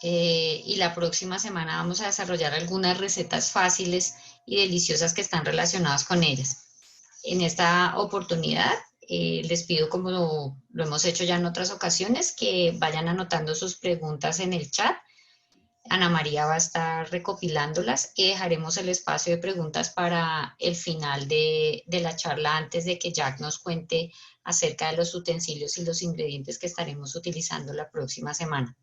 y la próxima semana vamos a desarrollar algunas recetas fáciles y deliciosas que están relacionadas con ellas. En esta oportunidad les pido, como lo hemos hecho ya en otras ocasiones, que vayan anotando sus preguntas en el chat. Ana María va a estar recopilándolas y dejaremos el espacio de preguntas para el final de la charla, antes de que Jack nos cuente acerca de los utensilios y los ingredientes que estaremos utilizando la próxima semana.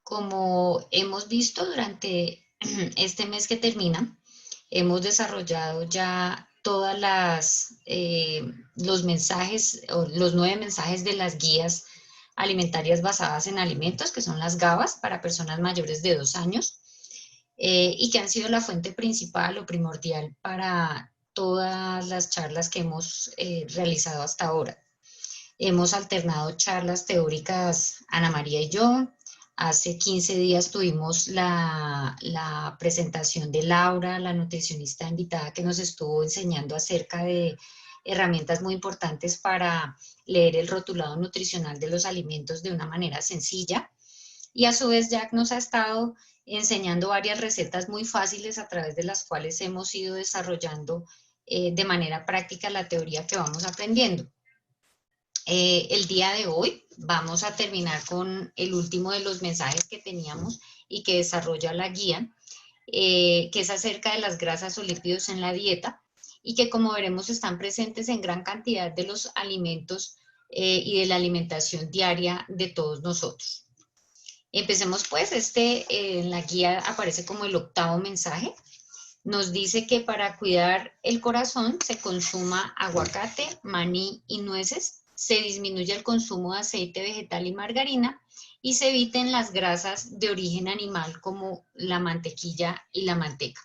Como hemos visto durante este mes que termina, hemos desarrollado ya todas los mensajes, o los 9 mensajes de las guías alimentarias basadas en alimentos, que son las GABAs para personas mayores de 2 años, y que han sido la fuente principal o primordial para todas las charlas que hemos realizado hasta ahora. Hemos alternado charlas teóricas, Ana María y yo. Hace 15 días tuvimos la presentación de Laura, la nutricionista invitada, que nos estuvo enseñando acerca de herramientas muy importantes para leer el rotulado nutricional de los alimentos de una manera sencilla. Y a su vez Jack nos ha estado enseñando varias recetas muy fáciles, a través de las cuales hemos ido desarrollando de manera práctica la teoría que vamos aprendiendo. El día de hoy vamos a terminar con el último de los mensajes que teníamos y que desarrolla la guía, que es acerca de las grasas o lípidos en la dieta, y que, como veremos, están presentes en gran cantidad de los alimentos y de la alimentación diaria de todos nosotros. Empecemos pues. En la guía aparece como el 8º mensaje. Nos dice que para cuidar el corazón se consuma aguacate, maní y nueces, se disminuye el consumo de aceite vegetal y margarina, y se eviten las grasas de origen animal como la mantequilla y la manteca.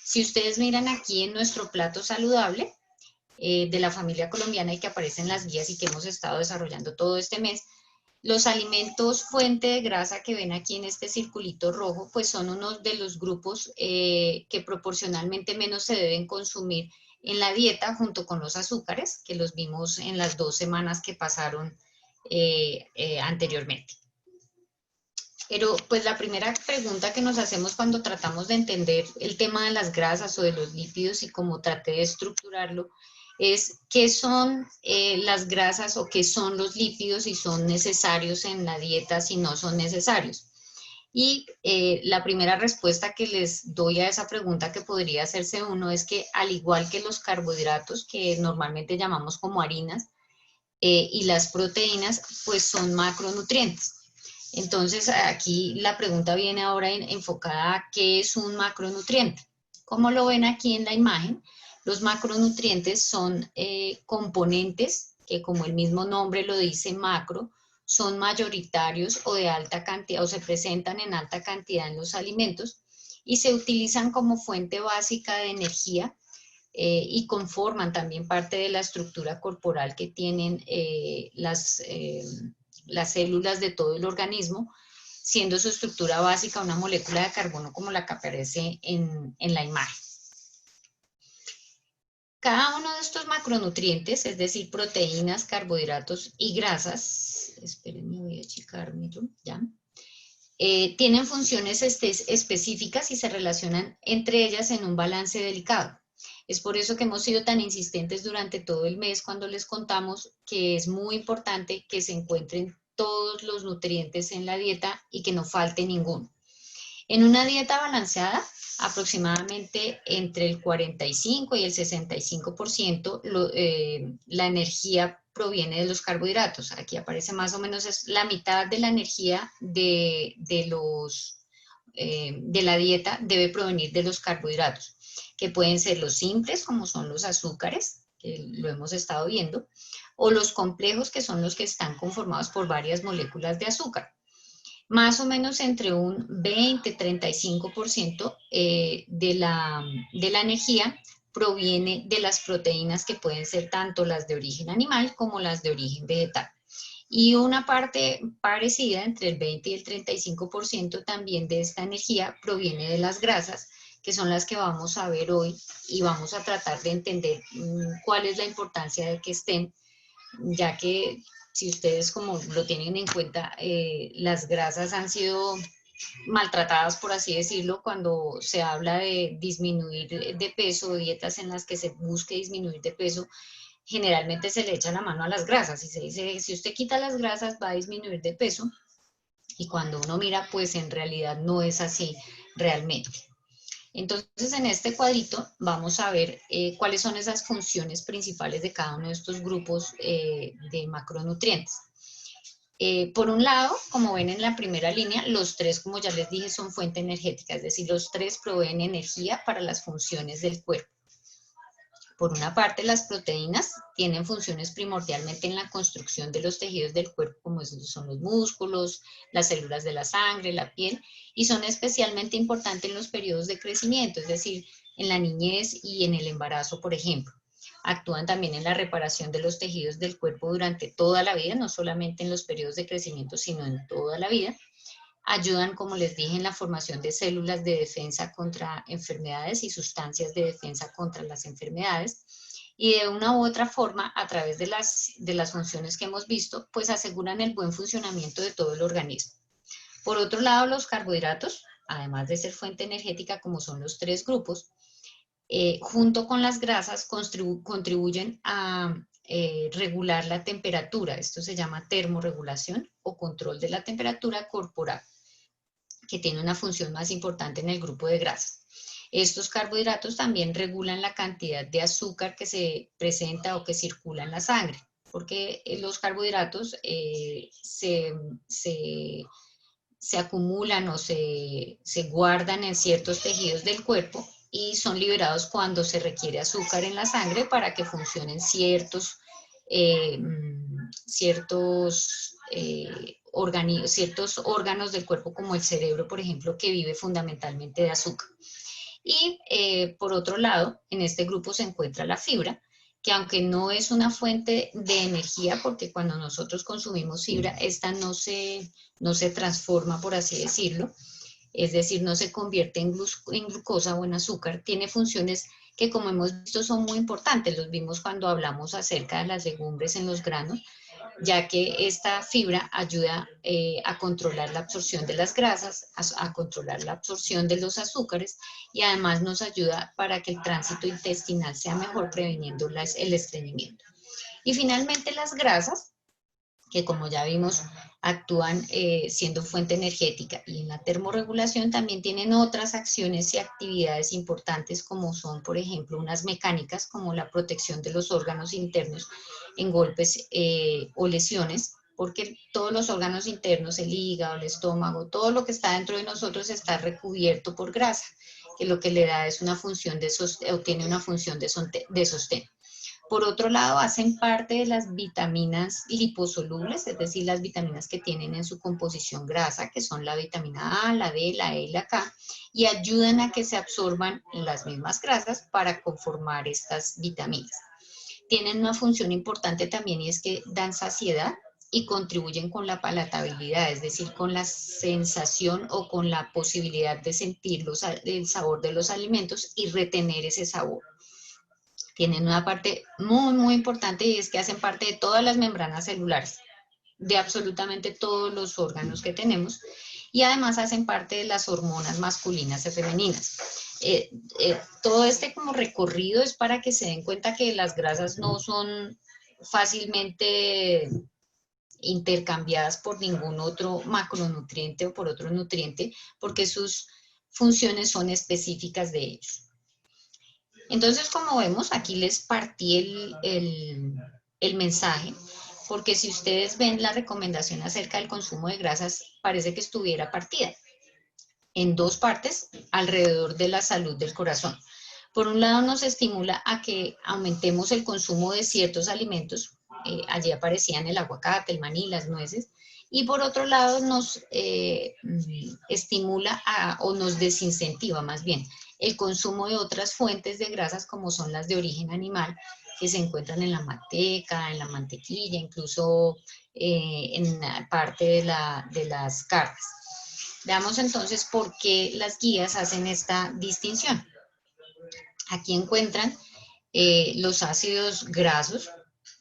Si ustedes miran aquí en nuestro plato saludable de la familia colombiana, y que aparece en las guías y que hemos estado desarrollando todo este mes, los alimentos fuente de grasa que ven aquí en este circulito rojo, pues son unos de los grupos que proporcionalmente menos se deben consumir en la dieta, junto con los azúcares, que los vimos en las 2 semanas que pasaron anteriormente. Pero pues la primera pregunta que nos hacemos cuando tratamos de entender el tema de las grasas o de los lípidos, y cómo traté de estructurarlo, es qué son las grasas o qué son los lípidos, si son necesarios en la dieta, si no son necesarios. Y la primera respuesta que les doy a esa pregunta, que podría hacerse uno, es que al igual que los carbohidratos, que normalmente llamamos como harinas, y las proteínas, pues son macronutrientes. Entonces aquí la pregunta viene ahora enfocada a qué es un macronutriente. Como lo ven aquí en la imagen, los macronutrientes son componentes que, como el mismo nombre lo dice, macro, son mayoritarios o de alta cantidad, o se presentan en alta cantidad en los alimentos, y se utilizan como fuente básica de energía, y conforman también parte de la estructura corporal que tienen las células de todo el organismo, siendo su estructura básica una molécula de carbono, como la que aparece en la imagen. Cada uno de estos macronutrientes, es decir, proteínas, carbohidratos y grasas, espérenme, voy a checarme yo, ya, tienen funciones específicas y se relacionan entre ellas en un balance delicado. Es por eso que hemos sido tan insistentes durante todo el mes cuando les contamos que es muy importante que se encuentren todos los nutrientes en la dieta y que no falte ninguno. En una dieta balanceada, aproximadamente entre el 45 y el 65% la energía proviene de los carbohidratos. Aquí aparece más o menos es la mitad de la energía de la dieta debe provenir de los carbohidratos, que pueden ser los simples, como son los azúcares, que lo hemos estado viendo, o los complejos, que son los que están conformados por varias moléculas de azúcar. Más o menos entre un 20-35% de la energía proviene de las proteínas, que pueden ser tanto las de origen animal como las de origen vegetal. Y una parte parecida, entre el 20 y el 35% también de esta energía, proviene de las grasas, que son las que vamos a ver hoy, y vamos a tratar de entender cuál es la importancia de que estén, ya que si ustedes como lo tienen en cuenta, las grasas han sido maltratadas, por así decirlo, cuando se habla de disminuir de peso, dietas en las que se busque disminuir de peso, generalmente se le echa la mano a las grasas y se dice, si usted quita las grasas va a disminuir de peso, y cuando uno mira, pues en realidad no es así realmente. Entonces, en este cuadrito vamos a ver cuáles son esas funciones principales de cada uno de estos grupos de macronutrientes. Por un lado, como ven en la primera línea, los tres, como ya les dije, son fuente energética, es decir, los tres proveen energía para las funciones del cuerpo. Por una parte, las proteínas tienen funciones primordialmente en la construcción de los tejidos del cuerpo, como son los músculos, las células de la sangre, la piel, y son especialmente importantes en los periodos de crecimiento, es decir, en la niñez y en el embarazo, por ejemplo. Actúan también en la reparación de los tejidos del cuerpo durante toda la vida, no solamente en los periodos de crecimiento, sino en toda la vida. Ayudan, como les dije, en la formación de células de defensa contra enfermedades y sustancias de defensa contra las enfermedades. Y de una u otra forma, a través de las funciones que hemos visto, pues aseguran el buen funcionamiento de todo el organismo. Por otro lado, los carbohidratos, además de ser fuente energética como son los tres grupos, junto con las grasas contribuyen a regular la temperatura. Esto se llama termorregulación o control de la temperatura corporal, que tiene una función más importante en el grupo de grasas. Estos carbohidratos también regulan la cantidad de azúcar que se presenta o que circula en la sangre, porque los carbohidratos se acumulan o se guardan en ciertos tejidos del cuerpo y son liberados cuando se requiere azúcar en la sangre para que funcionen ciertos órganos del cuerpo, como el cerebro, por ejemplo, que vive fundamentalmente de azúcar. Y por otro lado, en este grupo se encuentra la fibra, que aunque no es una fuente de energía, porque cuando nosotros consumimos fibra, esta no se transforma, por así decirlo, es decir, no se convierte en glucosa o en azúcar, tiene funciones que, como hemos visto, son muy importantes. Los vimos cuando hablamos acerca de las legumbres en los granos, ya que esta fibra ayuda a controlar la absorción de las grasas, a controlar la absorción de los azúcares, y además nos ayuda para que el tránsito intestinal sea mejor, previniendo el estreñimiento. Y finalmente las grasas, que como ya vimos, actúan siendo fuente energética, y en la termorregulación también tienen otras acciones y actividades importantes, como son, por ejemplo, unas mecánicas como la protección de los órganos internos en golpes o lesiones, porque todos los órganos internos, el hígado, el estómago, todo lo que está dentro de nosotros está recubierto por grasa, que lo que le da es una función de sostén, o tiene una función de sostén. Por otro lado, hacen parte de las vitaminas liposolubles, es decir, las vitaminas que tienen en su composición grasa, que son la vitamina A, la D, la E y la K, y ayudan a que se absorban las mismas grasas para conformar estas vitaminas. Tienen una función importante también, y es que dan saciedad y contribuyen con la palatabilidad, es decir, con la sensación o con la posibilidad de sentir el sabor de los alimentos y retener ese sabor. Tienen una parte muy, muy importante, y es que hacen parte de todas las membranas celulares, de absolutamente todos los órganos que tenemos, y además hacen parte de las hormonas masculinas y femeninas. Todo este como recorrido es para que se den cuenta que las grasas no son fácilmente intercambiadas por ningún otro macronutriente o por otro nutriente, porque sus funciones son específicas de ellos. Entonces, como vemos, aquí les partí el mensaje, porque si ustedes ven la recomendación acerca del consumo de grasas, parece que estuviera partida en dos partes alrededor de la salud del corazón. Por un lado, nos estimula a que aumentemos el consumo de ciertos alimentos, allí aparecían el aguacate, el maní, las nueces, y por otro lado nos estimula o nos desincentiva más bien el consumo de otras fuentes de grasas, como son las de origen animal, que se encuentran en la manteca, en la mantequilla, incluso en parte de las carnes. Veamos entonces por qué las guías hacen esta distinción. Aquí encuentran los ácidos grasos,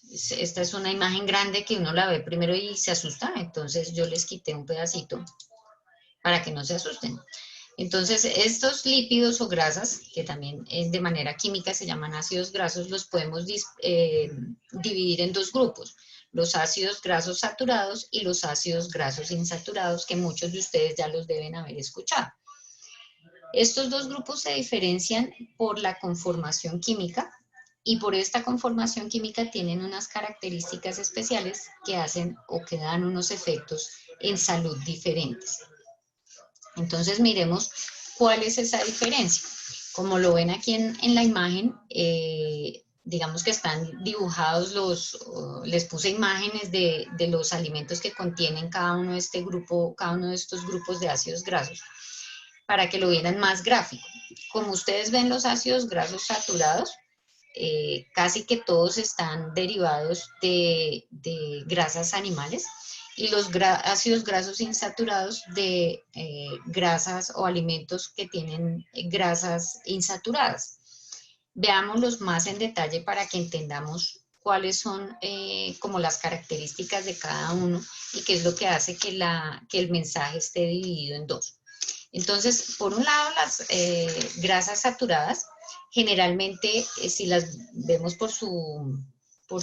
esta es una imagen grande que uno la ve primero y se asusta, entonces yo les quité un pedacito para que no se asusten. Entonces, estos lípidos o grasas, que también de manera química se llaman ácidos grasos, los podemos dividir en dos grupos, los ácidos grasos saturados y los ácidos grasos insaturados, que muchos de ustedes ya los deben haber escuchado. Estos dos grupos se diferencian por la conformación química y por esta conformación química tienen unas características especiales que hacen o que dan unos efectos en salud diferentes. Entonces miremos cuál es esa diferencia. Como lo ven aquí en la imagen, digamos que están dibujados les puse imágenes de los alimentos que contienen cada uno de cada uno de estos grupos de ácidos grasos, para que lo vieran más gráfico. Como ustedes ven los ácidos grasos saturados, casi que todos están derivados de grasas animales y los ácidos grasos insaturados de grasas o alimentos que tienen grasas insaturadas. Veámoslos más en detalle para que entendamos cuáles son como las características de cada uno y qué es lo que hace que el mensaje esté dividido en dos. Entonces, por un lado, las grasas saturadas, generalmente, si las vemos por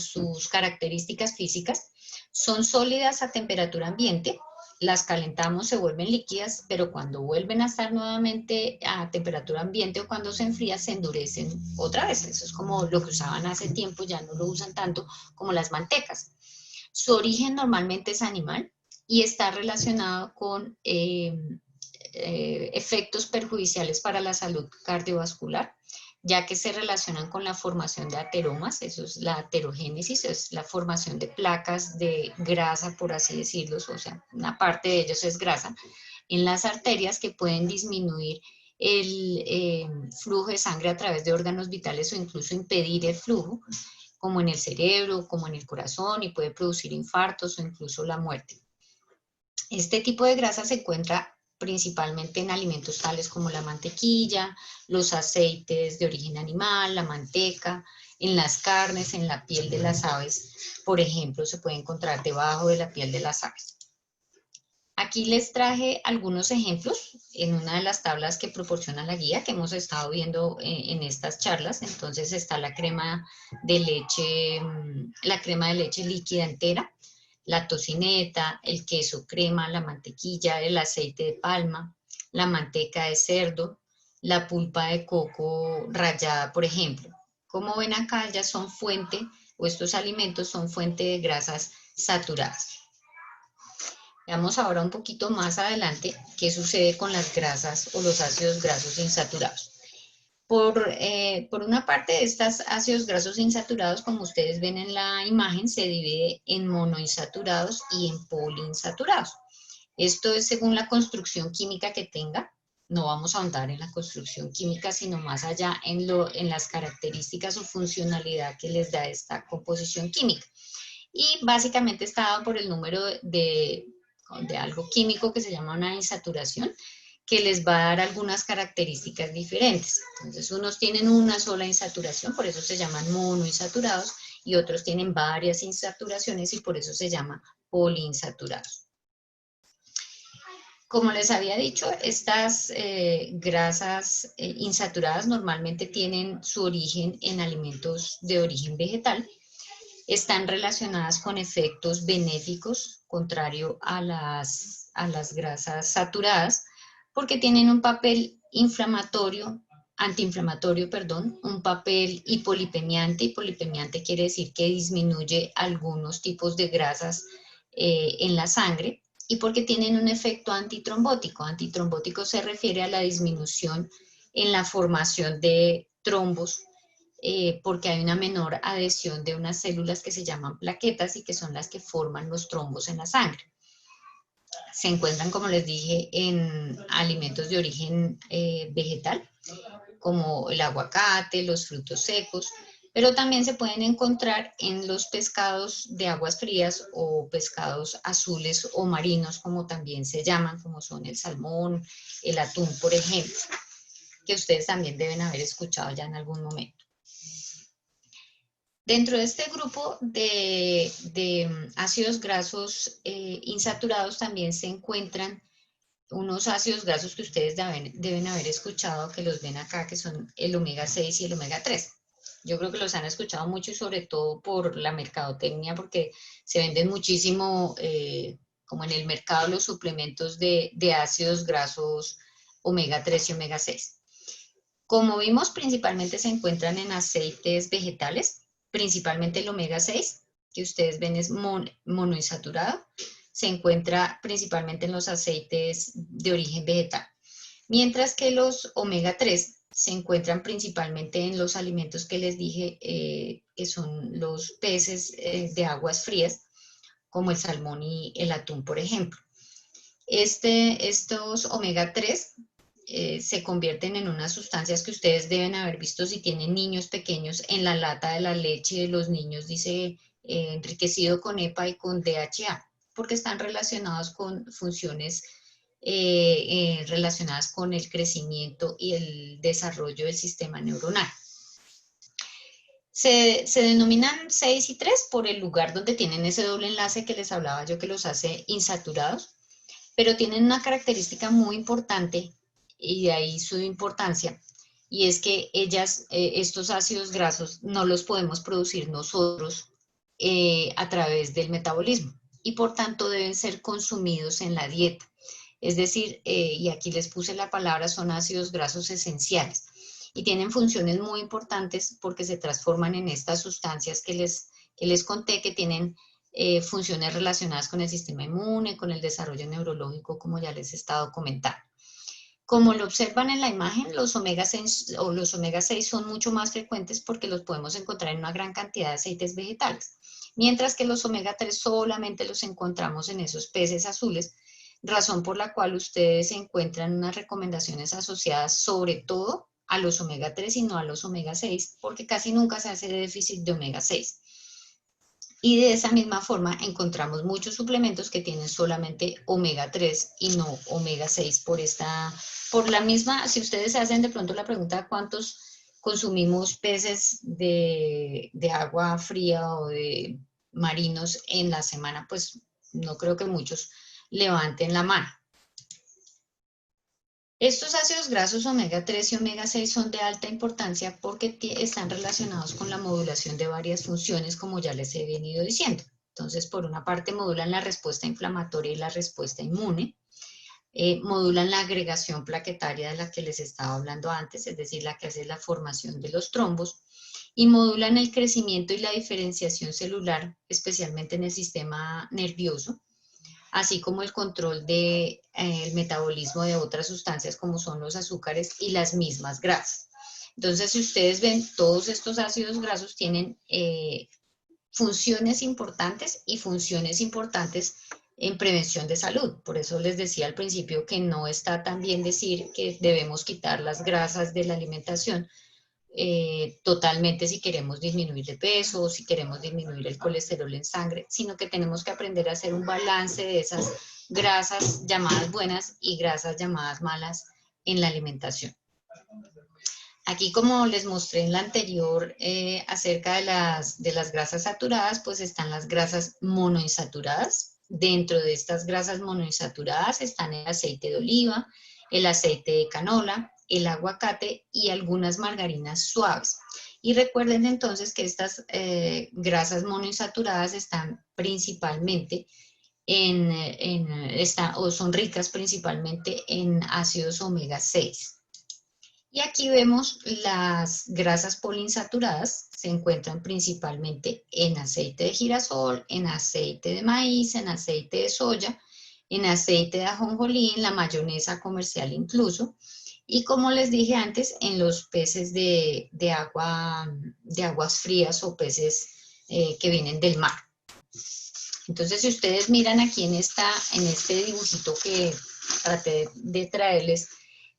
sus características físicas, son sólidas a temperatura ambiente, las calentamos, se vuelven líquidas, pero cuando vuelven a estar nuevamente a temperatura ambiente o cuando se enfrían, se endurecen otra vez. Eso es como lo que usaban hace tiempo, ya no lo usan tanto como las mantecas. Su origen normalmente es animal y está relacionado con efectos perjudiciales para la salud cardiovascular, ya que se relacionan con la formación de ateromas, eso es la aterogénesis, es la formación de placas de grasa, por así decirlo, o sea, una parte de ellos es grasa, en las arterias que pueden disminuir el flujo de sangre a través de órganos vitales o incluso impedir el flujo, como en el cerebro, como en el corazón, y puede producir infartos o incluso la muerte. Este tipo de grasa se encuentra principalmente en alimentos tales como la mantequilla, los aceites de origen animal, la manteca, en las carnes, en la piel de las aves, por ejemplo, se puede encontrar debajo de la piel de las aves. Aquí les traje algunos ejemplos en una de las tablas que proporciona la guía que hemos estado viendo en estas charlas. Entonces está la crema de leche líquida entera, la tocineta, el queso crema, la mantequilla, el aceite de palma, la manteca de cerdo, la pulpa de coco rallada, por ejemplo. Como ven acá, ya son fuente, o estos alimentos son fuente de grasas saturadas. Veamos ahora un poquito más adelante qué sucede con las grasas o los ácidos grasos insaturados. Por una parte, estos ácidos grasos insaturados, como ustedes ven en la imagen, se divide en monoinsaturados y en poliinsaturados. Esto es según la construcción química que tenga. No vamos a ahondar en la construcción química, sino más allá en las características o funcionalidad que les da esta composición química. Y básicamente está dado por el número de algo químico que se llama una insaturación, que les va a dar algunas características diferentes. Entonces, unos tienen una sola insaturación, por eso se llaman monoinsaturados, y otros tienen varias insaturaciones y por eso se llama poliinsaturados. Como les había dicho, estas grasas insaturadas normalmente tienen su origen en alimentos de origen vegetal, están relacionadas con efectos benéficos, contrario a las grasas saturadas, porque tienen un papel antiinflamatorio, perdón, un papel hipolipemiante. Hipolipemiante quiere decir que disminuye algunos tipos de grasas en la sangre, y porque tienen un efecto antitrombótico. Antitrombótico se refiere a la disminución en la formación de trombos, porque hay una menor adhesión de unas células que se llaman plaquetas y que son las que forman los trombos en la sangre. Se encuentran, como les dije, en alimentos de origen vegetal, como el aguacate, los frutos secos, pero también se pueden encontrar en los pescados de aguas frías o pescados azules o marinos, como también se llaman, como son el salmón, el atún, por ejemplo, que ustedes también deben haber escuchado ya en algún momento. Dentro de este grupo de ácidos grasos insaturados también se encuentran unos ácidos grasos que ustedes deben haber escuchado, que los ven acá, que son el omega 6 y el omega 3. Yo creo que los han escuchado mucho y sobre todo por la mercadotecnia, porque se venden muchísimo, como en el mercado, los suplementos de ácidos grasos omega 3 y omega 6. Como vimos, principalmente se encuentran en aceites vegetales, principalmente el omega 6, que ustedes ven es monoinsaturado, se encuentra principalmente en los aceites de origen vegetal, mientras que los omega 3 se encuentran principalmente en los alimentos que les dije, que son los peces de aguas frías, como el salmón y el atún, por ejemplo. Estos omega 3 se convierten en unas sustancias que ustedes deben haber visto si tienen niños pequeños. En la lata de la leche de los niños dice enriquecido con EPA y con DHA, porque están relacionados con funciones relacionadas con el crecimiento y el desarrollo del sistema neuronal. Se denominan 6 y 3 por el lugar donde tienen ese doble enlace que les hablaba yo, que los hace insaturados, pero tienen una característica muy importante, y de ahí su importancia, y es que estos ácidos grasos no los podemos producir nosotros a través del metabolismo, y por tanto deben ser consumidos en la dieta. Es decir, y aquí les puse la palabra, son ácidos grasos esenciales, y tienen funciones muy importantes porque se transforman en estas sustancias que les conté, que tienen funciones relacionadas con el sistema inmune, con el desarrollo neurológico, como ya les he estado comentando. Como lo observan en la imagen, los omega 6, o los omega 6 son mucho más frecuentes porque los podemos encontrar en una gran cantidad de aceites vegetales, mientras que los omega 3 solamente los encontramos en esos peces azules, razón por la cual ustedes encuentran unas recomendaciones asociadas sobre todo a los omega 3 y no a los omega 6, porque casi nunca se hace déficit de omega 6. Y de esa misma forma encontramos muchos suplementos que tienen solamente omega 3 y no omega 6 por la misma, si ustedes se hacen de pronto la pregunta cuántos consumimos peces de agua fría o de marinos en la semana, pues no creo que muchos levanten la mano. Estos ácidos grasos omega 3 y omega 6 son de alta importancia porque están relacionados con la modulación de varias funciones, como ya les he venido diciendo. Entonces, por una parte, modulan la respuesta inflamatoria y la respuesta inmune, modulan la agregación plaquetaria de la que les estaba hablando antes, es decir, la que hace la formación de los trombos, y modulan el crecimiento y la diferenciación celular, especialmente en el sistema nervioso, así como el control del metabolismo de otras sustancias como son los azúcares y las mismas grasas. Entonces, si ustedes ven, todos estos ácidos grasos tienen funciones importantes y funciones importantes en prevención de salud. Por eso les decía al principio que no está tan bien decir que debemos quitar las grasas de la alimentación, totalmente si queremos disminuir de peso o si queremos disminuir el colesterol en sangre, sino que tenemos que aprender a hacer un balance de esas grasas llamadas buenas y grasas llamadas malas en la alimentación. Aquí, como les mostré en la anterior acerca de las grasas saturadas, pues están las grasas monoinsaturadas. Dentro de estas grasas monoinsaturadas están el aceite de oliva, el aceite de canola, el aguacate y algunas margarinas suaves. Y recuerden entonces que estas grasas monoinsaturadas están principalmente o son ricas principalmente en ácidos omega 6. Y aquí vemos las grasas poliinsaturadas, se encuentran principalmente en aceite de girasol, en aceite de maíz, en aceite de soya, en aceite de ajonjolí, en la mayonesa comercial incluso, y como les dije antes, en los peces de aguas frías o peces que vienen del mar. Entonces, si ustedes miran aquí en este dibujito que traté de traerles,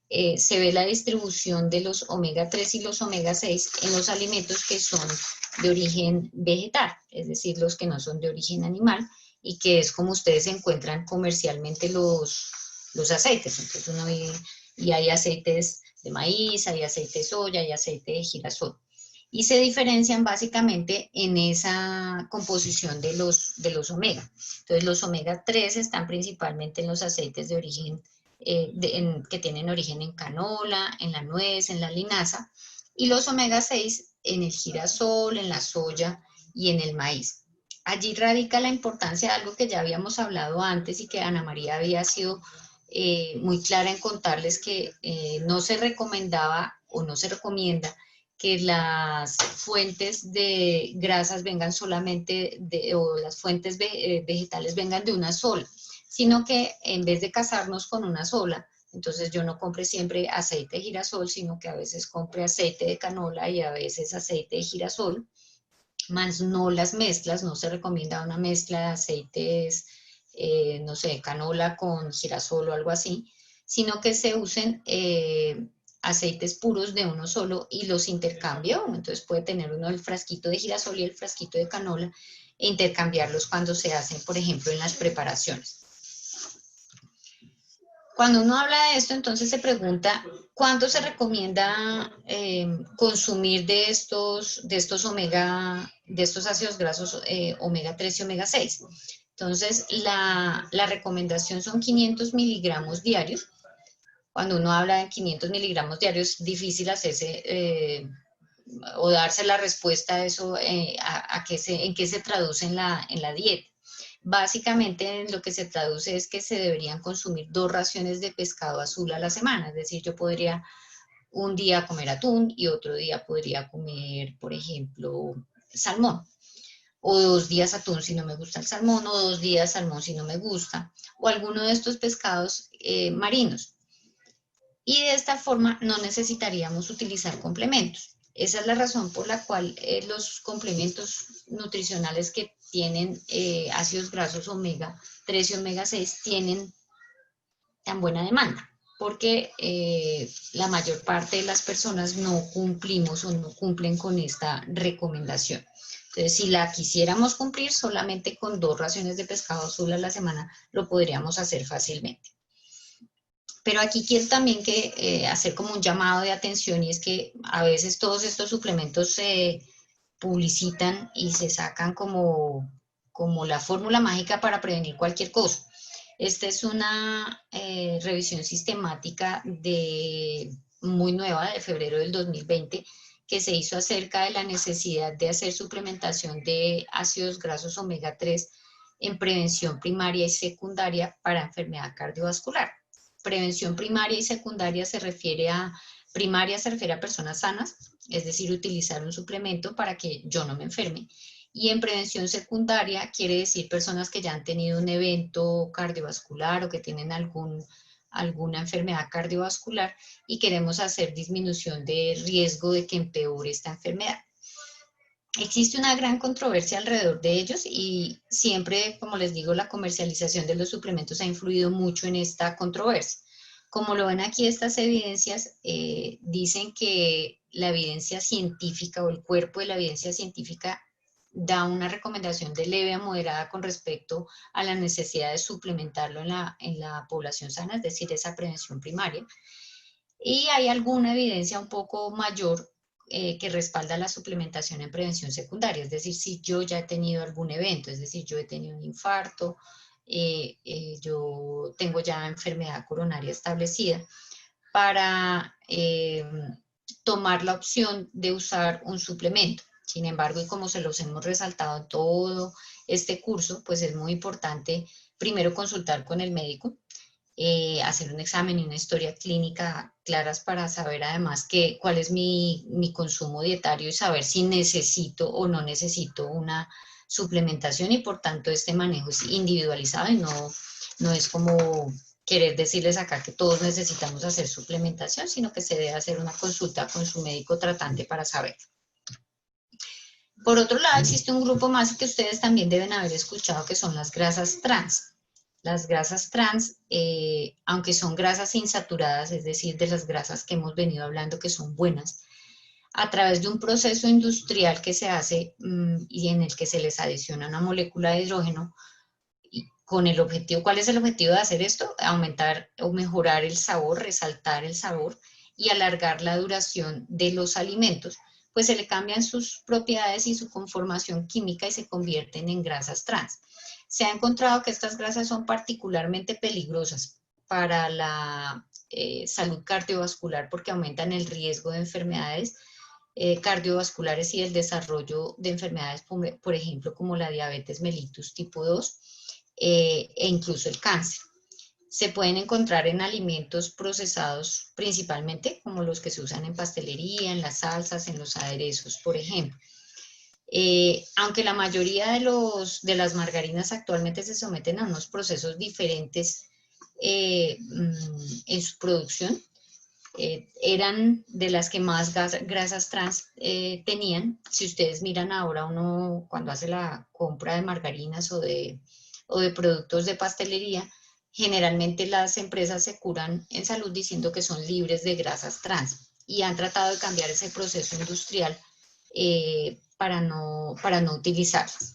se ve la distribución de los omega 3 y los omega 6 en los alimentos que son de origen vegetal, es decir, los que no son de origen animal, y que es como ustedes encuentran comercialmente los aceites. Entonces uno ve, y hay aceites de maíz, hay aceite de soya, hay aceite de girasol. y se diferencian básicamente en esa composición de los omega. Entonces los omega 3 están principalmente en los aceites de origen, que tienen origen en canola, en la nuez, en la linaza, y los omega 6 en el girasol, en la soya y en el maíz. Allí radica la importancia de algo que ya habíamos hablado antes y que Ana María había sido muy clara en contarles, que no se recomendaba o no se recomienda que las fuentes de grasas vengan solamente o las fuentes vegetales vengan de una sola, sino que en vez de casarnos con una sola, entonces yo no compre siempre aceite de girasol, sino que a veces compre aceite de canola y a veces aceite de girasol, más no las mezclas. No se recomienda una mezcla de aceites, no sé, canola con girasol o algo así, sino que se usen aceites puros de uno solo y los intercambio. Entonces puede tener uno el frasquito de girasol y el frasquito de canola e intercambiarlos cuando se hacen, por ejemplo, en las preparaciones. Cuando uno habla de esto, entonces se pregunta, ¿cuánto se recomienda consumir de estos ácidos grasos omega 3 y omega 6? Entonces, la recomendación son 500 miligramos diarios. Cuando uno habla de 500 miligramos diarios, es difícil hacerse o darse la respuesta a eso, en qué se traduce en la dieta. Básicamente lo que se traduce es que se deberían consumir 2 raciones de pescado azul a la semana. Es decir, yo podría un día comer atún y otro día podría comer, por ejemplo, salmón. O 2 días atún si no me gusta el salmón, o 2 días salmón si no me gusta, o alguno de estos pescados marinos. Y de esta forma no necesitaríamos utilizar complementos. Esa es la razón por la cual los complementos nutricionales que tienen ácidos grasos omega 3 y omega 6 tienen tan buena demanda, porque la mayor parte de las personas no cumplimos o no cumplen con esta recomendación. Entonces, si la quisiéramos cumplir solamente con 2 raciones de pescado azul a la semana, lo podríamos hacer fácilmente. Pero aquí quiero también hacer como un llamado de atención, y es que a veces todos estos suplementos se publicitan y se sacan como la fórmula mágica para prevenir cualquier cosa. Esta es una revisión sistemática muy nueva, de febrero del 2020, que se hizo acerca de la necesidad de hacer suplementación de ácidos grasos omega 3 en prevención primaria y secundaria para enfermedad cardiovascular. Prevención primaria y secundaria primaria se refiere a personas sanas, es decir, utilizar un suplemento para que yo no me enferme. Y en prevención secundaria quiere decir personas que ya han tenido un evento cardiovascular o que tienen alguna enfermedad cardiovascular y queremos hacer disminución de riesgo de que empeore esta enfermedad. Existe una gran controversia alrededor de ellos y siempre, como les digo, la comercialización de los suplementos ha influido mucho en esta controversia. Como lo ven aquí, estas evidencias dicen que la evidencia científica o el cuerpo de la evidencia científica da una recomendación de leve a moderada con respecto a la necesidad de suplementarlo en la población sana, es decir, esa prevención primaria. Y hay alguna evidencia un poco mayor que respalda la suplementación en prevención secundaria, es decir, si yo ya he tenido algún evento, es decir, yo he tenido un infarto, yo tengo ya enfermedad coronaria establecida, para tomar la opción de usar un suplemento. Sin embargo, y como se los hemos resaltado en todo este curso, pues es muy importante primero consultar con el médico, hacer un examen y una historia clínica claras para saber además cuál es mi consumo dietario y saber si necesito o no necesito una suplementación, y por tanto este manejo es individualizado y no es como querer decirles acá que todos necesitamos hacer suplementación, sino que se debe hacer una consulta con su médico tratante para saber. Por otro lado, existe un grupo más que ustedes también deben haber escuchado, que son las grasas trans. Las grasas trans, aunque son grasas insaturadas, es decir, de las grasas que hemos venido hablando que son buenas, a través de un proceso industrial que se hace y en el que se les adiciona una molécula de hidrógeno, con el objetivo, ¿cuál es el objetivo de hacer esto? Aumentar o mejorar el sabor, resaltar el sabor y alargar la duración de los alimentos, pues se le cambian sus propiedades y su conformación química y se convierten en grasas trans. Se ha encontrado que estas grasas son particularmente peligrosas para la salud cardiovascular porque aumentan el riesgo de enfermedades cardiovasculares y el desarrollo de enfermedades, por ejemplo, como la diabetes mellitus tipo 2 e incluso el cáncer. Se pueden encontrar en alimentos procesados principalmente, como los que se usan en pastelería, en las salsas, en los aderezos, por ejemplo. Aunque la mayoría de las margarinas actualmente se someten a unos procesos diferentes en su producción, eran de las que más grasas trans tenían. Si ustedes miran ahora uno cuando hace la compra de margarinas o de productos de pastelería, generalmente las empresas se curan en salud diciendo que son libres de grasas trans y han tratado de cambiar ese proceso industrial para no utilizarlas.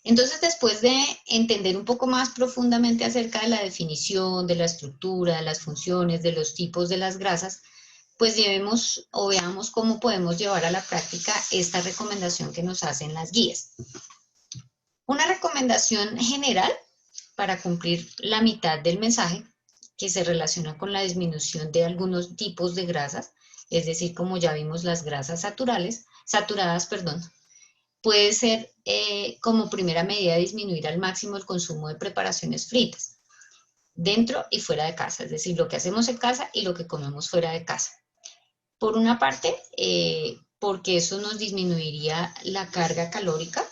Entonces, después de entender un poco más profundamente acerca de la definición, de la estructura, de las funciones, de los tipos de las grasas, pues llevemos o veamos cómo podemos llevar a la práctica esta recomendación que nos hacen las guías. Una recomendación general para cumplir la mitad del mensaje que se relaciona con la disminución de algunos tipos de grasas, es decir, como ya vimos las grasas saturadas, puede ser como primera medida disminuir al máximo el consumo de preparaciones fritas, dentro y fuera de casa, es decir, lo que hacemos en casa y lo que comemos fuera de casa. Por una parte, porque eso nos disminuiría la carga calórica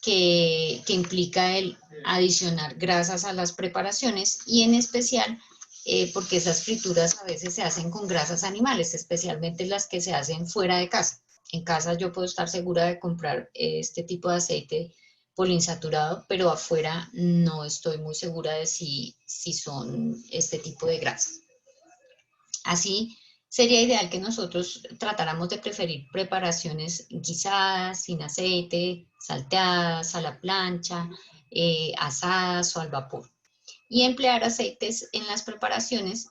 que implica el adicionar grasas a las preparaciones y en especial porque esas frituras a veces se hacen con grasas animales, especialmente las que se hacen fuera de casa. En casa yo puedo estar segura de comprar este tipo de aceite poliinsaturado, pero afuera no estoy muy segura de si son este tipo de grasas. Así, sería ideal que nosotros tratáramos de preferir preparaciones guisadas, sin aceite, salteadas, a la plancha, asadas o al vapor. Y emplear aceites en las preparaciones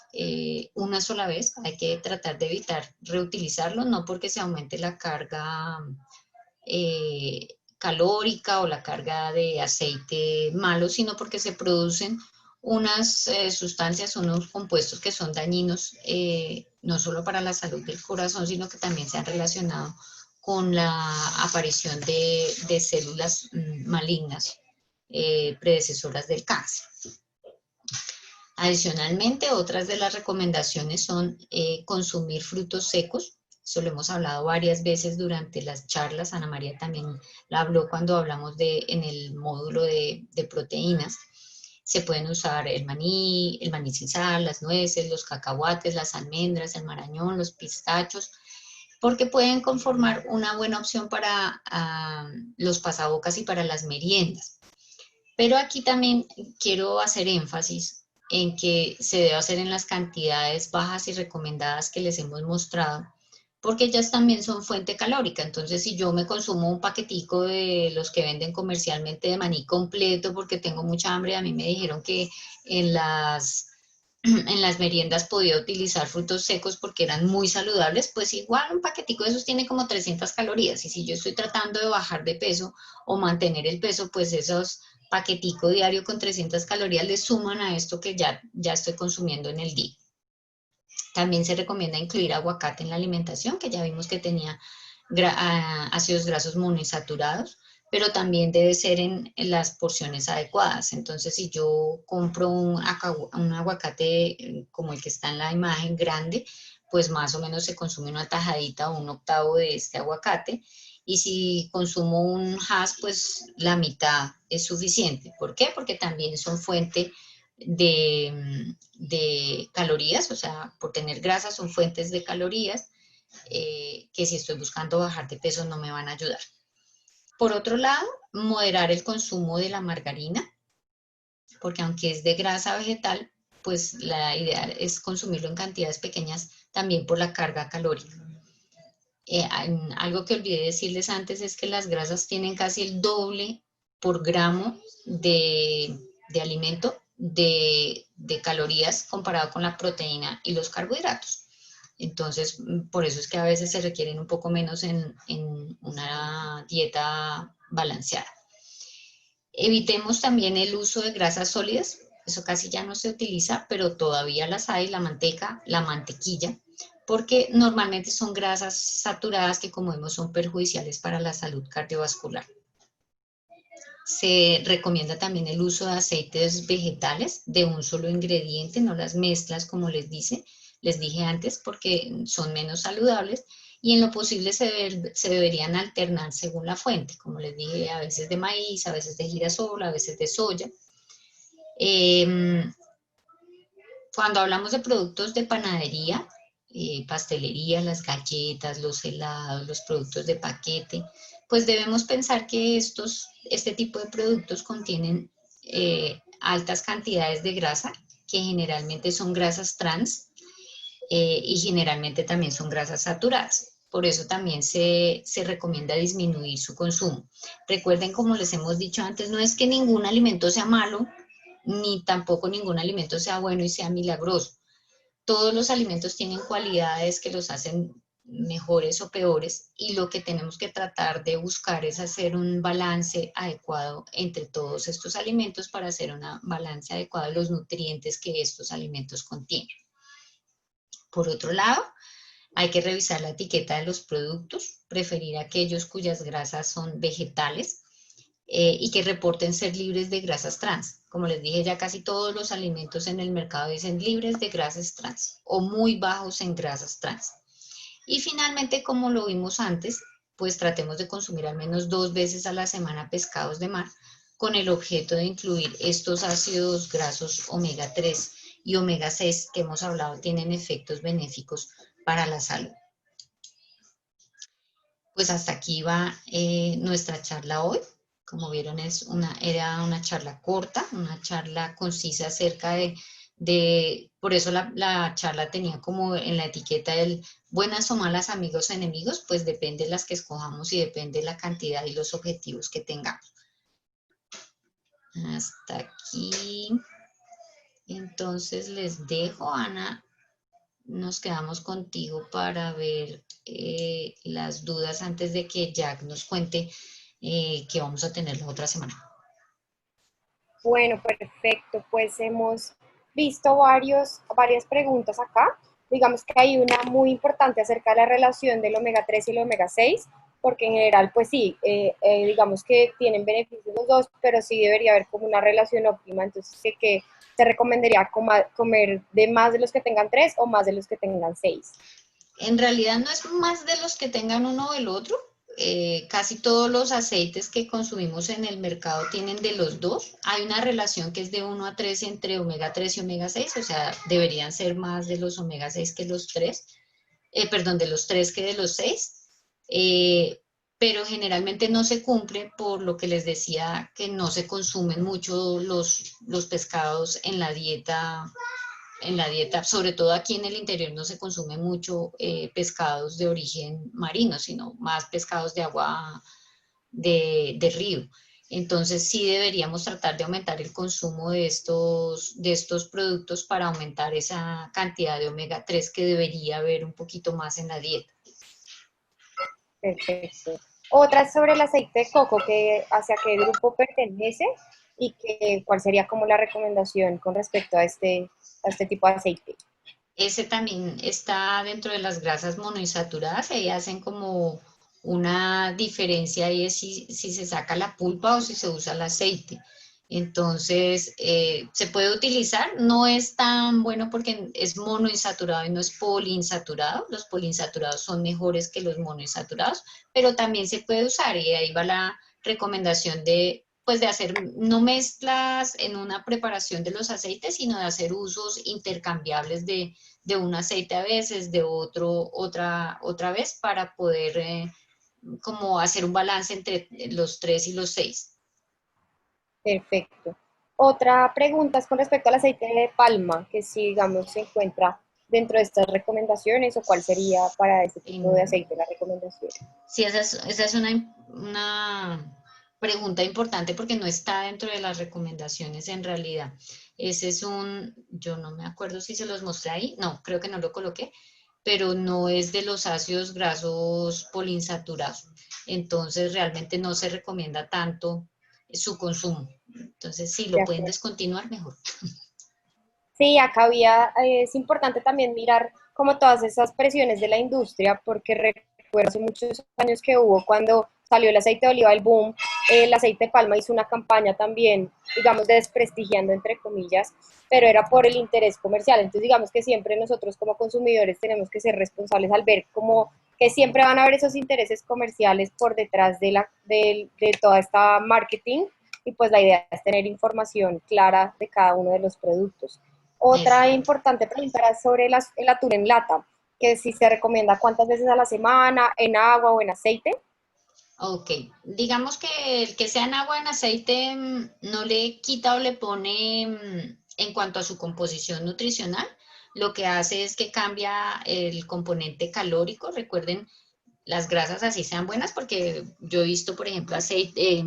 una sola vez. Hay que tratar de evitar reutilizarlo, no porque se aumente la carga calórica o la carga de aceite malo, sino porque se producen unas sustancias, unos compuestos que son dañinos no solo para la salud del corazón, sino que también se han relacionado con la aparición de células malignas predecesoras del cáncer. Adicionalmente, otras de las recomendaciones son consumir frutos secos. Eso lo hemos hablado varias veces durante las charlas. Ana María también la habló cuando hablamos en el módulo de proteínas. Se pueden usar el maní sin sal, las nueces, los cacahuates, las almendras, el marañón, los pistachos, porque pueden conformar una buena opción para los pasabocas y para las meriendas. Pero aquí también quiero hacer énfasis en que se debe hacer en las cantidades bajas y recomendadas que les hemos mostrado, porque ellas también son fuente calórica. Entonces, si yo me consumo un paquetico de los que venden comercialmente de maní completo porque tengo mucha hambre, a mí me dijeron que en las meriendas podía utilizar frutos secos porque eran muy saludables, pues igual un paquetico de esos tiene como 300 calorías, y si yo estoy tratando de bajar de peso o mantener el peso, pues esos paquetico diario con 300 calorías le suman a esto que ya estoy consumiendo en el día. También se recomienda incluir aguacate en la alimentación, que ya vimos que tenía ácidos grasos monoinsaturados, pero también debe ser en las porciones adecuadas. Entonces, si yo compro un aguacate como el que está en la imagen grande, pues más o menos se consume una tajadita o un octavo de este aguacate. Y si consumo un hass, pues la mitad es suficiente. ¿Por qué? Porque también son fuente de calorías, o sea, por tener grasas son fuentes de calorías que si estoy buscando bajar de peso no me van a ayudar. Por otro lado, moderar el consumo de la margarina, porque aunque es de grasa vegetal, pues la idea es consumirlo en cantidades pequeñas también por la carga calórica. Algo que olvidé decirles antes es que las grasas tienen casi el doble por gramo de alimento de calorías comparado con la proteína y los carbohidratos. Entonces, por eso es que a veces se requieren un poco menos en una dieta balanceada. Evitemos también el uso de grasas sólidas, eso casi ya no se utiliza, pero todavía las hay, la manteca, la mantequilla, porque normalmente son grasas saturadas que, como vemos, son perjudiciales para la salud cardiovascular. Se recomienda también el uso de aceites vegetales de un solo ingrediente, no las mezclas como les dije antes, porque son menos saludables y en lo posible se deberían alternar según la fuente, como les dije, a veces de maíz, a veces de girasol, a veces de soya. Cuando hablamos de productos de panadería, pastelería, las galletas, los helados, los productos de paquete, pues debemos pensar que este tipo de productos contienen altas cantidades de grasa, que generalmente son grasas trans y generalmente también son grasas saturadas. Por eso también se recomienda disminuir su consumo. Recuerden, como les hemos dicho antes, no es que ningún alimento sea malo, ni tampoco ningún alimento sea bueno y sea milagroso. Todos los alimentos tienen cualidades que los hacen mejores o peores y lo que tenemos que tratar de buscar es hacer un balance adecuado entre todos estos alimentos para hacer un balance adecuado de los nutrientes que estos alimentos contienen. Por otro lado, hay que revisar la etiqueta de los productos, preferir aquellos cuyas grasas son vegetales y que reporten ser libres de grasas trans. Como les dije, ya casi todos los alimentos en el mercado dicen libres de grasas trans o muy bajos en grasas trans. Y finalmente, como lo vimos antes, pues tratemos de consumir al menos 2 veces a la semana pescados de mar con el objeto de incluir estos ácidos grasos omega 3 y omega 6 que hemos hablado tienen efectos benéficos para la salud. Pues hasta aquí va nuestra charla hoy. Como vieron, era una charla corta, una charla concisa acerca por eso la charla tenía como en la etiqueta el buenas o malas, amigos o enemigos, pues depende de las que escojamos y depende de la cantidad y los objetivos que tengamos. Hasta aquí. Entonces les dejo, Ana. Nos quedamos contigo para ver las dudas antes de que Jack nos cuente que vamos a tener la otra semana. Bueno, perfecto. Pues hemos visto varias preguntas acá. Digamos que hay una muy importante acerca de la relación del omega 3 y el omega 6, porque en general, pues sí, digamos que tienen beneficios los dos, pero sí debería haber como una relación óptima. Entonces, que se recomendaría comer de más de los que tengan 3 o más de los que tengan 6. En realidad no es más de los que tengan uno o el otro. Casi todos los aceites que consumimos en el mercado tienen de los dos. Hay una relación que es de 1 a 3 entre omega 3 y omega 6, o sea, deberían ser más de los omega 6 que los 3, perdón, de los 3 que de los 6. Pero generalmente no se cumple por lo que les decía, que no se consumen mucho los pescados en la dieta, sobre todo aquí en el interior no se consume mucho pescados de origen marino, sino más pescados de agua de río. Entonces sí deberíamos tratar de aumentar el consumo de estos productos para aumentar esa cantidad de omega 3 que debería haber un poquito más en la dieta. Perfecto. Otra sobre el aceite de coco, que hacia qué grupo pertenece y cuál sería como la recomendación con respecto a este tipo de aceite. Ese también está dentro de las grasas monoinsaturadas, ahí hacen como una diferencia ahí es si se saca la pulpa o si se usa el aceite. Entonces, se puede utilizar, no es tan bueno porque es monoinsaturado y no es poliinsaturado. Los poliinsaturados son mejores que los monoinsaturados, pero también se puede usar y ahí va la recomendación pues de hacer no mezclas en una preparación de los aceites, sino de hacer usos intercambiables de un aceite a veces, de otra vez, para poder como hacer un balance entre los 3 y los 6. Perfecto. Otra pregunta es con respecto al aceite de palma, que si, digamos, se encuentra dentro de estas recomendaciones o cuál sería para este tipo de aceite la recomendación. Sí, esa es una pregunta importante porque no está dentro de las recomendaciones en realidad. Ese es yo no me acuerdo si se los mostré ahí, no, creo que no lo coloqué. pero no es de los ácidos grasos poliinsaturados. Entonces realmente no se recomienda tanto su consumo. Entonces si De lo pueden acuerdo. descontinuar, mejor. Sí, acá había, es importante también mirar como todas esas presiones de la industria, porque recuerdo hace muchos años que hubo cuando salió el aceite de oliva, el boom, el aceite de palma hizo una campaña también, digamos, desprestigiando, entre comillas, pero era por el interés comercial. Entonces, digamos que siempre nosotros como consumidores tenemos que ser responsables al ver como que siempre van a haber esos intereses comerciales por detrás de toda esta marketing, y pues la idea es tener información clara de cada uno de los productos. Otra Exacto. importante pregunta era sobre el atún en lata, que si se recomienda cuántas veces a la semana, en agua o en aceite. Ok, digamos que el que sea en agua en aceite no le quita o le pone en cuanto a su composición nutricional, lo que hace es que cambia el componente calórico. Recuerden, las grasas así sean buenas, porque yo he visto, por ejemplo, aceite,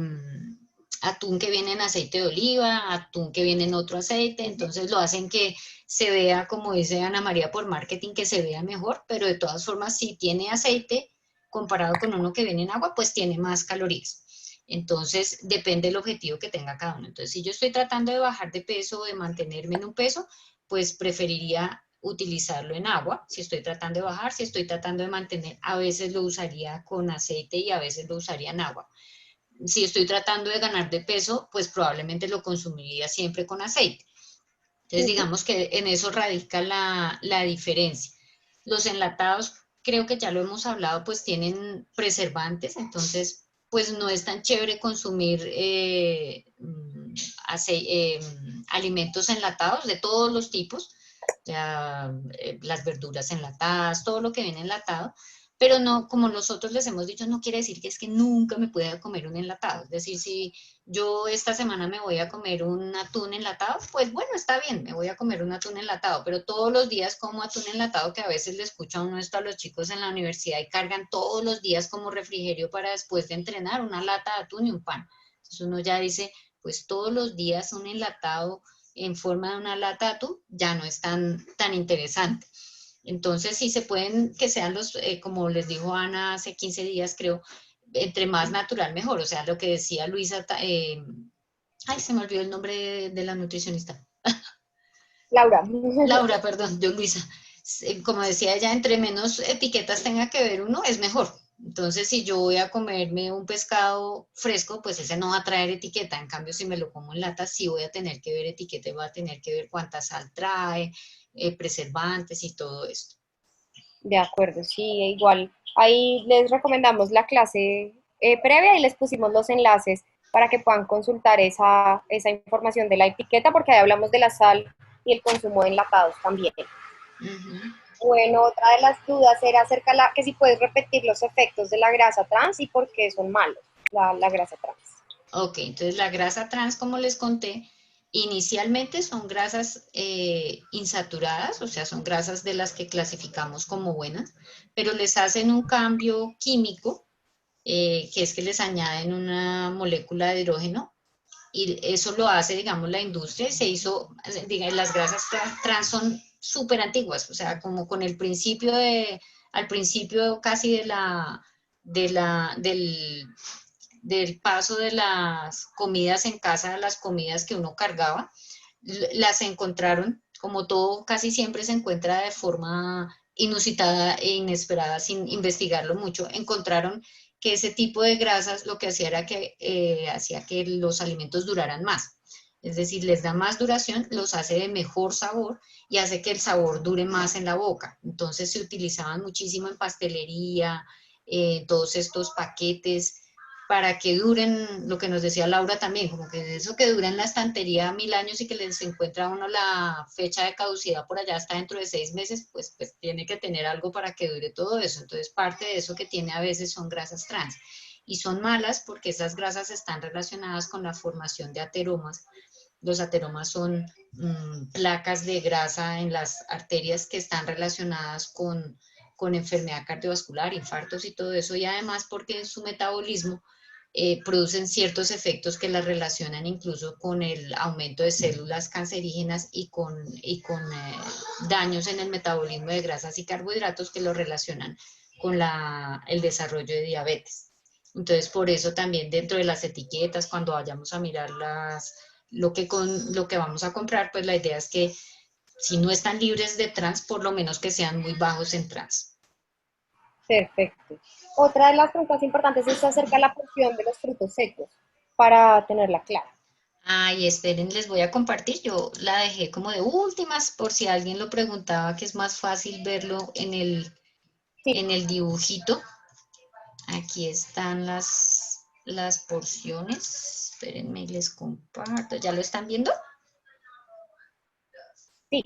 atún que viene en aceite de oliva, atún que viene en otro aceite, entonces lo hacen que se vea, como dice Ana María por marketing, que se vea mejor, pero de todas formas, si tiene aceite comparado con uno que viene en agua, pues tiene más calorías. Entonces, depende del objetivo que tenga cada uno. Entonces, si yo estoy tratando de bajar de peso o de mantenerme en un peso, pues preferiría utilizarlo en agua. Si estoy tratando de bajar, si estoy tratando de mantener, a veces lo usaría con aceite y a veces lo usaría en agua. Si estoy tratando de ganar de peso, pues probablemente lo consumiría siempre con aceite. Entonces, Ujú. digamos que en eso radica la diferencia. Los enlatados, creo que ya lo hemos hablado, pues tienen preservantes, entonces, pues no es tan chévere consumir alimentos enlatados de todos los tipos, ya, las verduras enlatadas, todo lo que viene enlatado, pero no, como nosotros les hemos dicho, no quiere decir que es que nunca me pueda comer un enlatado. Es decir, si yo esta semana me voy a comer un atún enlatado, pues bueno, está bien, me voy a comer un atún enlatado, pero todos los días como atún enlatado, que a veces le escucho a uno esto a los chicos en la universidad y cargan todos los días como refrigerio para después de entrenar una lata de atún y un pan. Entonces uno ya dice, pues todos los días un enlatado en forma de una lata de atún ya no es tan interesante. Entonces, sí se pueden, que sean los, como les dijo Ana hace 15 días, creo, entre más natural mejor. O sea, lo que decía Luisa, ay, se me olvidó el nombre de la nutricionista. Laura. Laura, perdón, yo Luisa. Como decía ella, entre menos etiquetas tenga que ver uno, es mejor. Entonces, si yo voy a comerme un pescado fresco, pues ese no va a traer etiqueta. En cambio, si me lo como en lata, sí voy a tener que ver etiqueta y voy a tener que ver cuánta sal trae, preservantes y todo esto. De acuerdo, sí, igual. Ahí les recomendamos la clase previa y les pusimos los enlaces para que puedan consultar esa información de la etiqueta, porque ahí hablamos de la sal y el consumo de enlatados también. Uh -huh. Bueno, otra de las dudas era acerca de que si puedes repetir los efectos de la grasa trans y por qué son malos la grasa trans. Ok, entonces la grasa trans, como les conté, inicialmente son grasas insaturadas, o sea, son grasas de las que clasificamos como buenas, pero les hacen un cambio químico, que es que les añaden una molécula de hidrógeno, y eso lo hace, digamos, la industria, y se hizo, digamos, las grasas trans son súper antiguas, o sea, como con el principio al principio casi del paso de las comidas en casa a las comidas que uno cargaba, las encontraron, como todo casi siempre se encuentra de forma inusitada e inesperada sin investigarlo mucho, encontraron que ese tipo de grasas lo que hacía era que hacía que los alimentos duraran más. Es decir, les da más duración, los hace de mejor sabor y hace que el sabor dure más en la boca. Entonces se utilizaban muchísimo en pastelería, todos estos paquetes para que duren, lo que nos decía Laura también, como que eso que dura en la estantería 1000 años y que les encuentra a uno la fecha de caducidad por allá hasta dentro de 6 meses, pues tiene que tener algo para que dure todo eso. Entonces parte de eso que tiene a veces son grasas trans y son malas porque esas grasas están relacionadas con la formación de ateromas. Los ateromas son placas de grasa en las arterias que están relacionadas con enfermedad cardiovascular, infartos y todo eso, y además porque en su metabolismo producen ciertos efectos que las relacionan incluso con el aumento de células cancerígenas y con daños en el metabolismo de grasas y carbohidratos que lo relacionan con el desarrollo de diabetes. Entonces, por eso también dentro de las etiquetas, cuando vayamos a mirar lo que vamos a comprar, pues la idea es que si no están libres de trans, por lo menos que sean muy bajos en trans. Perfecto. Otra de las preguntas importantes es acerca de la porción de los frutos secos, para tenerla clara. Ay, esperen, les voy a compartir. Yo la dejé como de últimas por si alguien lo preguntaba, que es más fácil verlo Sí, en el dibujito. Aquí están las porciones. Espérenme, les comparto. ¿Ya lo están viendo? sí.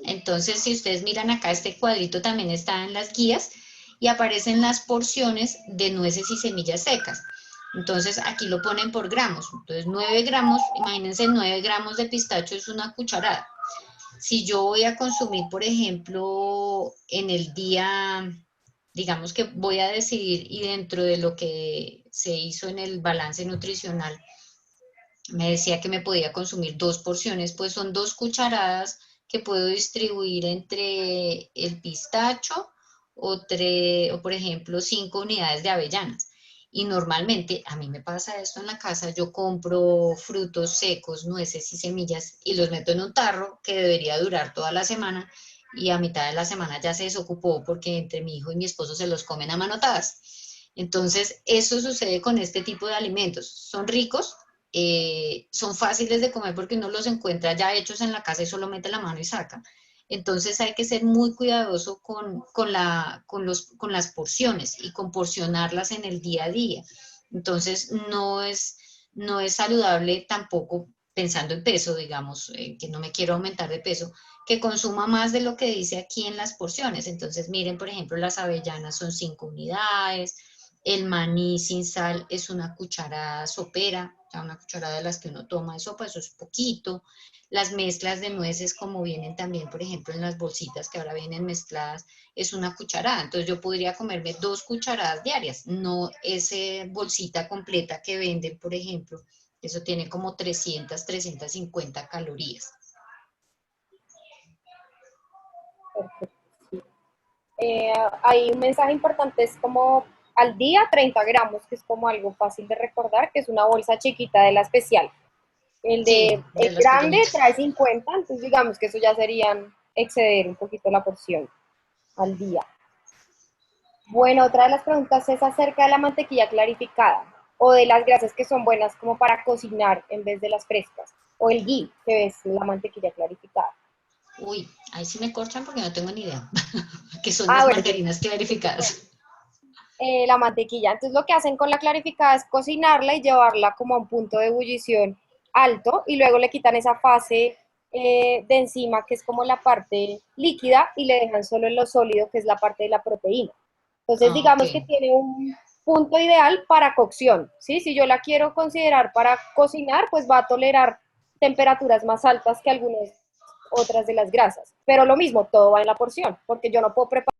Entonces, si ustedes miran acá, este cuadrito también está en las guías y aparecen las porciones de nueces y semillas secas. Entonces, aquí lo ponen por gramos. Entonces, 9 gramos, imagínense, 9 gramos de pistacho es una cucharada. Si yo voy a consumir, por ejemplo, en el día, digamos que voy a decidir y dentro de lo que se hizo en el balance nutricional, me decía que me podía consumir 2 porciones, pues son 2 cucharadas que puedo distribuir entre el pistacho o por ejemplo, 5 unidades de avellanas. Y normalmente a mí me pasa esto en la casa, yo compro frutos secos, nueces y semillas y los meto en un tarro que debería durar toda la semana y a mitad de la semana ya se desocupó porque entre mi hijo y mi esposo se los comen a manotadas. Entonces, eso sucede con este tipo de alimentos. Son ricos, son fáciles de comer porque uno los encuentra ya hechos en la casa y solo mete la mano y saca. Entonces hay que ser muy cuidadoso con las porciones y con porcionarlas en el día a día. Entonces no es saludable tampoco pensando en peso, digamos, que no me quiero aumentar de peso, que consuma más de lo que dice aquí en las porciones. Entonces miren, por ejemplo, las avellanas son 5 unidades, el maní sin sal es una cucharada sopera, o sea, una cucharada de las que uno toma de sopa, eso es poquito. Las mezclas de nueces, como vienen también, por ejemplo, en las bolsitas que ahora vienen mezcladas, es una cucharada. Entonces yo podría comerme 2 cucharadas diarias, no esa bolsita completa que venden, por ejemplo. Eso tiene como 350 calorías. Perfecto. Eh, Hay un mensaje importante, es como al día 30 gramos, que es como algo fácil de recordar, que es una bolsa chiquita de la especial. Sí, El de los grande pequeñitos. trae 50, entonces digamos que eso ya serían exceder un poquito la porción al día. Bueno, otra de las preguntas es acerca de la mantequilla clarificada o de las grasas que son buenas como para cocinar en vez de las frescas, o el ghee, que es la mantequilla clarificada. Uy, ahí sí me corchan porque no tengo ni idea. Que son Ah, las bueno, margarinas clarificadas. la mantequilla. Entonces lo que hacen con la clarificada es cocinarla y llevarla como a un punto de ebullición alto y luego le quitan esa fase de encima que es como la parte líquida y le dejan solo en lo sólido que es la parte de la proteína. Entonces Ah, ok. digamos que tiene un punto ideal para cocción, ¿sí? Si yo la quiero considerar para cocinar, pues va a tolerar temperaturas más altas que algunas otras de las grasas. Pero lo mismo, todo va en la porción, porque yo no puedo preparar